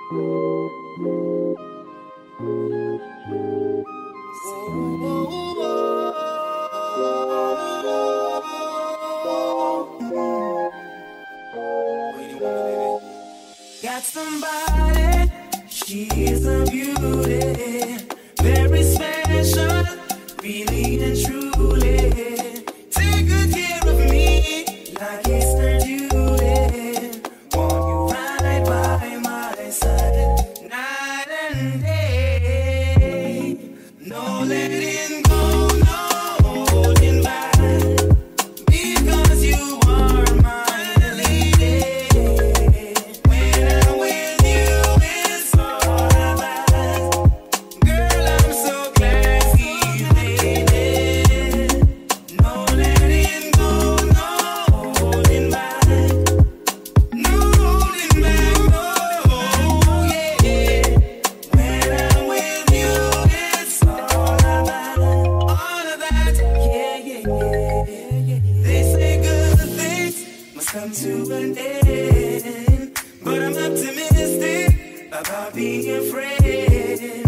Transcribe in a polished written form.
Got somebody, she is a beauty, very special, really and truly. Take good care of me, like Easter Julie. Want you right by my side, night and day. No letting go, no holding back, because you are my lady. When I'm with you, it's all about. Girl, I'm so glad he's waiting. No letting go, no holding back. No holding back, no, yeah. When I'm with you, it's all about. All of that, yeah. They say good things must come to an end, but I'm optimistic about being a friend.